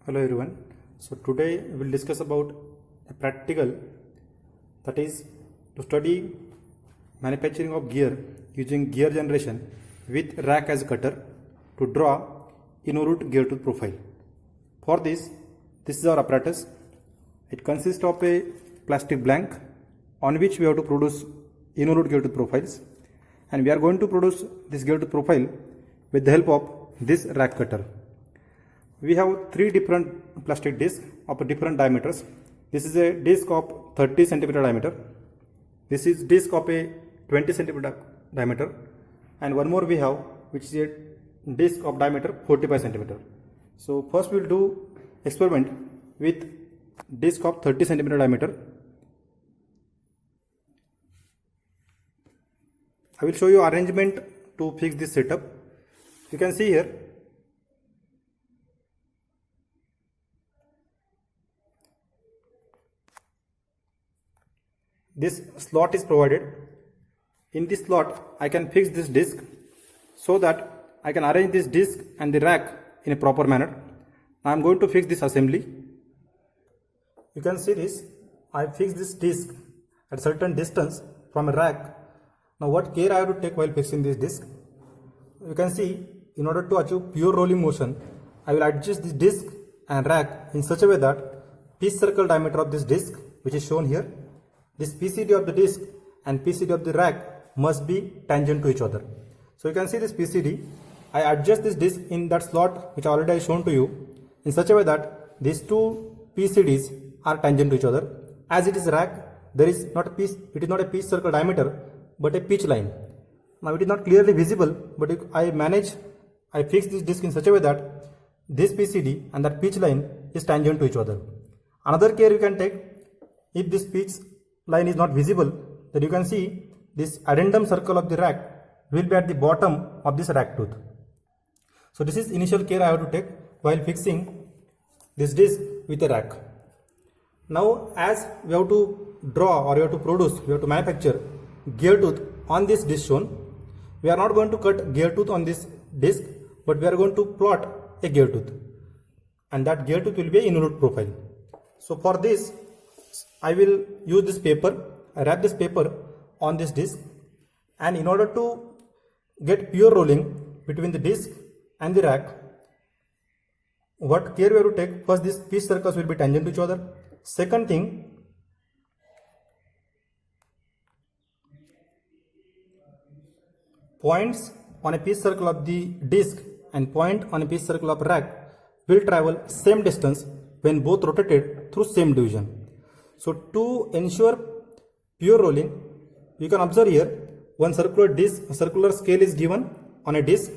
Hello everyone. So today we will discuss about a practical, that is to study manufacturing of gear using gear generation with rack as cutter to draw Involute gear tooth profile. For this is our apparatus. It consists of a plastic blank on which we have to produce Involute gear tooth profiles, and we are going to produce this gear tooth profile with the help of this rack cutter. We have three different plastic discs of different diameters. This is a disc of 30 cm diameter. This is disc of a 20 cm diameter, and one more we have which is a disc of diameter 45 cm. So first we will do experiment with disc of 30 cm diameter. I will show you arrangement to fix this setup. You can see here this slot is provided. In this slot I can fix this disc so that I can arrange this disc and the rack in a proper manner. Now I am going to fix this assembly. You can see this. I fix this disc at certain distance from a rack. Now what care I have to take while fixing this disc? You can see, in order to achieve pure rolling motion, I will adjust this disc and rack in such a way that pitch circle diameter of this disc, which is shown here, this PCD of the disc and PCD of the rack must be tangent to each other. So you can see this PCD. I adjust this disc in that slot which already I shown to you in such a way that these two PCDs are tangent to each other. As it is rack, there is not a pitch, it is not a pitch circle diameter but a pitch line. Now it is not clearly visible, but if I fix this disc in such a way that this PCD and that pitch line is tangent to each other. Another care you can take, if this pitch line is not visible, then you can see this addendum circle of the rack will be at the bottom of this rack tooth. So this is initial care I have to take while fixing this disc with a rack. Now as we have to draw, or we have to produce, we have to manufacture gear tooth on this disc shown, we are not going to cut gear tooth on this disc, but we are going to plot a gear tooth, and that gear tooth will be an Involute profile. So for this I will use this paper. I wrap this paper on this disc, and in order to get pure rolling between the disc and the rack, what care we have to take? First, these pitch circles will be tangent to each other. Second thing, points on a pitch circle of the disc and point on a pitch circle of rack will travel same distance when both rotated through same division. So to ensure pure rolling, you can observe here one circular disc, a circular scale is given on a disc,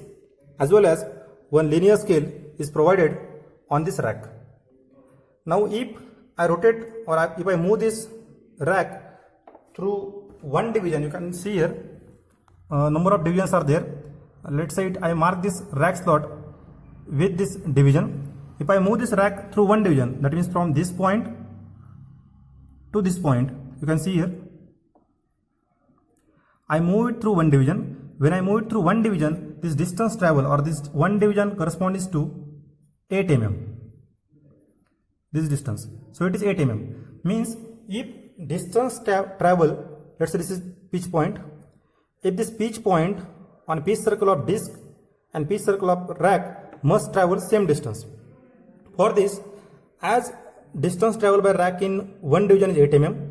as well as one linear scale is provided on this rack. Now if I rotate, or if I move this rack through one division, you can see here number of divisions are there. Let's say I mark this rack slot with this division. If I move this rack through one division, that means from this point to this point, you can see here I move it through one division. When I move it through one division, this distance travel, or this one division corresponds to 8 mm. This distance, so it is 8 mm. Means if distance travel, let's say this is pitch point. If this pitch point on pitch circle of disc and pitch circle of rack must travel same distance. For this, as distance traveled by rack in one division is 8 mm,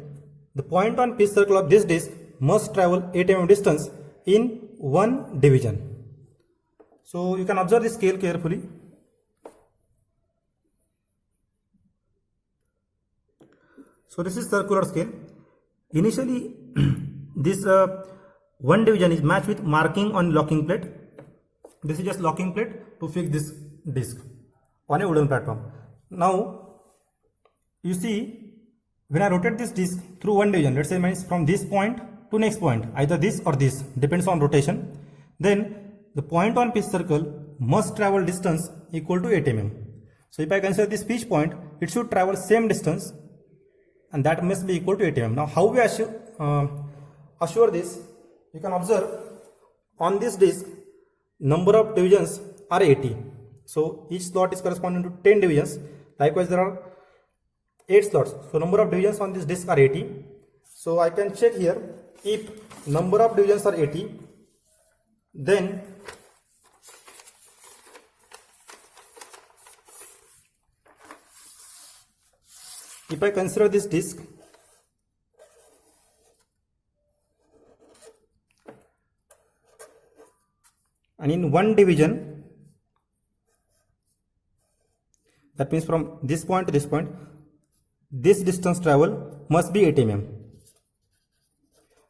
the point on pitch circle of this disc must travel 8 mm distance in one division. So you can observe this scale carefully. So this is circular scale. Initially this one division is matched with marking on locking plate. This is just locking plate to fix this disc on a wooden platform. Now you see, when I rotate this disc through one division, let's say means from this point to next point, either this or this, depends on rotation, then the point on pitch circle must travel distance equal to 8 mm. So if I consider this pitch point, it should travel same distance, and that must be equal to 8 mm. Now how we assure this? You can observe on this disc number of divisions are 80. So each slot is corresponding to 10 divisions. Likewise, there are 8 slots. So number of divisions on this disk are 80. So I can check here, if number of divisions are 80, then if I consider this disk, and in one division, that means from this point to this point, this distance travel must be 8 mm.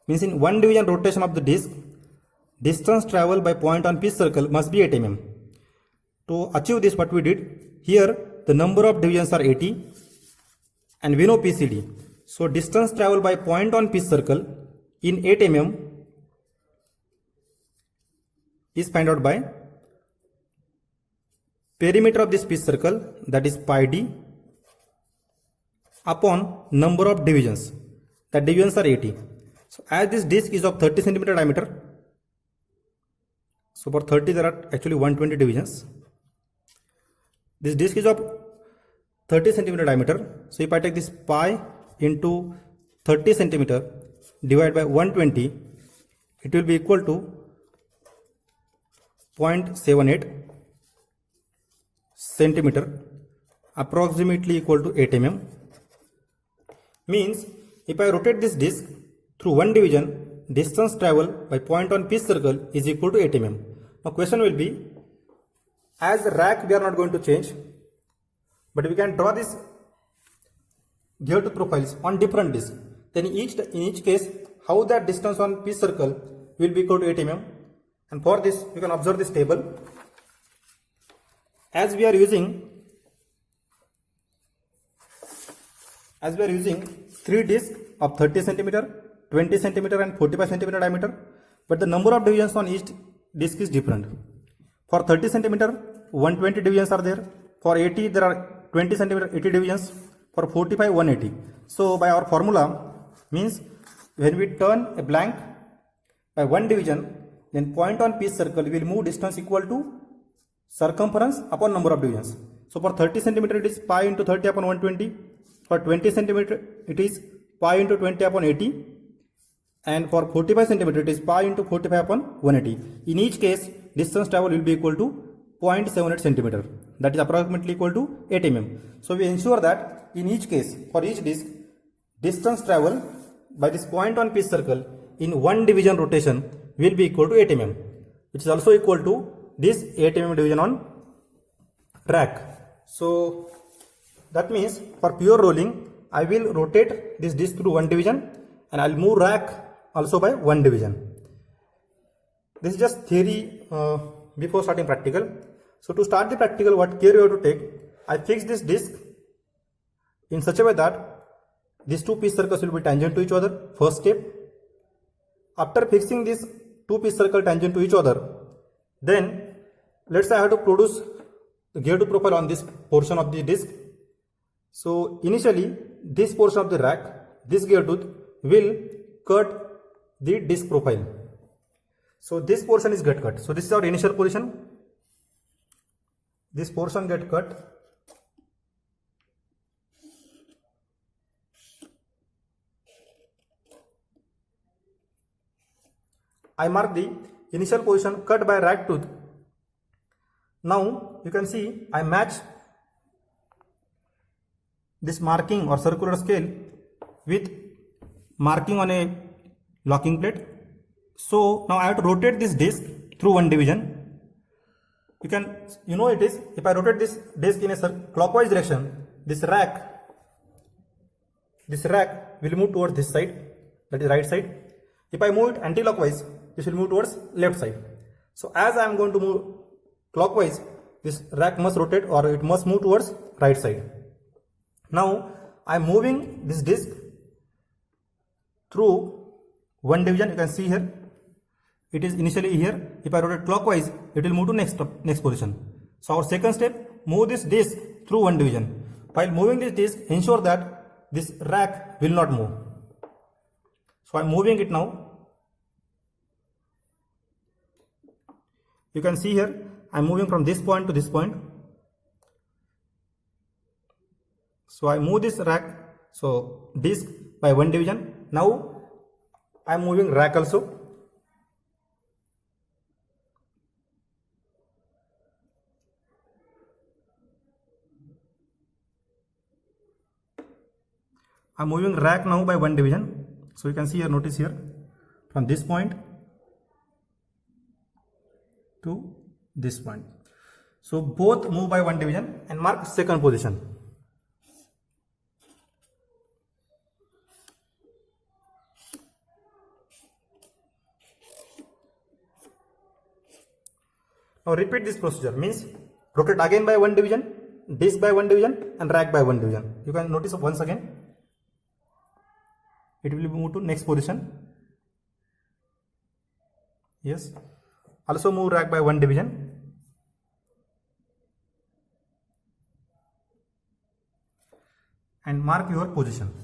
Means in one division rotation of the disk, distance travel by point on pitch circle must be 8 mm. To achieve this, what we did, here the number of divisions are 80 and we know PCD. So distance travel by point on pitch circle in 8 mm is found out by perimeter of this pitch circle, that is pi d, upon number of divisions. The divisions are 80. So as this disk is of 30 cm diameter, so for 30 there are actually 120 divisions. This disk is of 30 cm diameter. So if I take this pi into 30 cm divided by 120, it will be equal to 0.78 centimeter, approximately equal to 8 mm. Means if I rotate this disk through one division, distance travel by point on pitch circle is equal to 8 mm. Now question will be, as rack we are not going to change, but we can draw this gear tooth profiles on different disks. Then in each case, how that distance on pitch circle will be equal to 8 mm. And for this, you can observe this table. As we are using 3 disks of 30 cm, 20 cm and 45 cm diameter, but the number of divisions on each disk is different. For 30 cm, 120 divisions are there. For 80, there are 20 cm, 80 divisions. For 45, 180. So by our formula, means when we turn a blank by one division, then point on pitch circle will move distance equal to circumference upon number of divisions. So for 30 cm it is pi into 30 upon 120. For 20 cm it is pi into 20 upon 80. And for 45 cm it is pi into 45 upon 180. In each case, distance travel will be equal to 0.78 centimeter. That is approximately equal to 8 mm. So we ensure that in each case, for each disk, distance travel by this point on pitch circle in one division rotation will be equal to 8 mm, which is also equal to this 8 mm division on rack. So that means for pure rolling, I will rotate this disk through one division and I will move rack also by one division. This is just theory before starting practical. So to start the practical, what care you have to take, I fix this disk in such a way that these two pitch circles will be tangent to each other. First step. After fixing this two pitch circle tangent to each other, then let's say I have to produce the gear tooth profile on this portion of the disk. So initially this portion of the rack, this gear tooth will cut the disk profile. So this portion is get cut. So this is our initial position. This portion get cut. I mark the initial position cut by rack tooth. Now you can see I match this marking or circular scale with marking on a locking plate. So now I have to rotate this disc through one division. You know it is, if I rotate this disc in a clockwise direction, this rack will move towards this side, that is right side. If I move it anti-clockwise, this will move towards left side. So as I am going to move clockwise, this rack must rotate or it must move towards right side. Now I am moving this disc through one division. You can see here, it is initially here. If I rotate clockwise, it will move to next position. So our second step, move this disc through one division. While moving this disc, ensure that this rack will not move. So I am moving it now. You can see here, I am moving from this point to this point. So I move this rack, so disc by one division. Now I am moving rack also. I am moving rack now by one division. So you can see here, notice here, from this point to this point. So both move by one division and mark second position. Now repeat this procedure, means rotate again by one division, disc by one division and rack by one division. You can notice once again, it will move to next position. Yes. Also move rack by one division. And mark your position.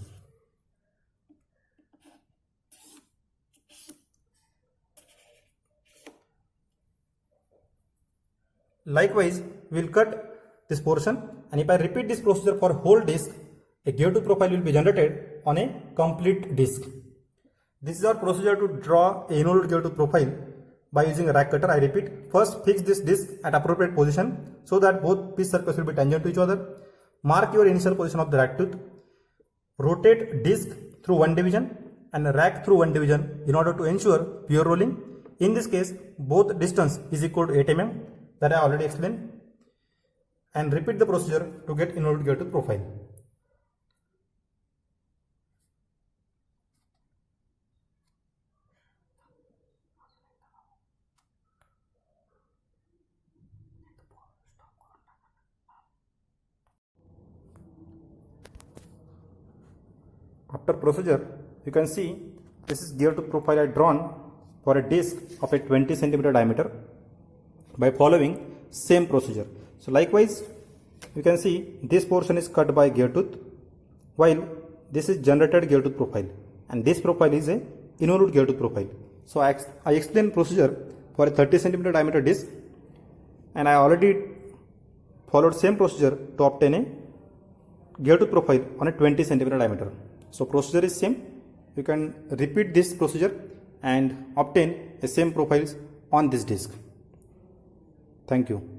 Likewise, we will cut this portion, and if I repeat this procedure for whole disc, a gear-tooth profile will be generated on a complete disc. This is our procedure to draw a Involute gear-tooth profile by using a rack cutter. I repeat, first fix this disc at appropriate position so that both piece surfaces will be tangent to each other. Mark your initial position of the rack tooth. Rotate disc through one division and rack through one division in order to ensure pure rolling. In this case, both distance is equal to 8 mm, that I already explained. And repeat the procedure to get Involute gear-tooth profile. After procedure, you can see this is gear-tooth profile I drawn for a disc of a 20 cm diameter by following same procedure. So likewise, you can see this portion is cut by gear-tooth, while this is generated gear-tooth profile, and this profile is a Involute gear-tooth profile. So I explained procedure for a 30 cm diameter disc, and I already followed same procedure to obtain a gear-tooth profile on a 20 cm diameter. So procedure is same. You can repeat this procedure and obtain the same profiles on this disc. Thank you.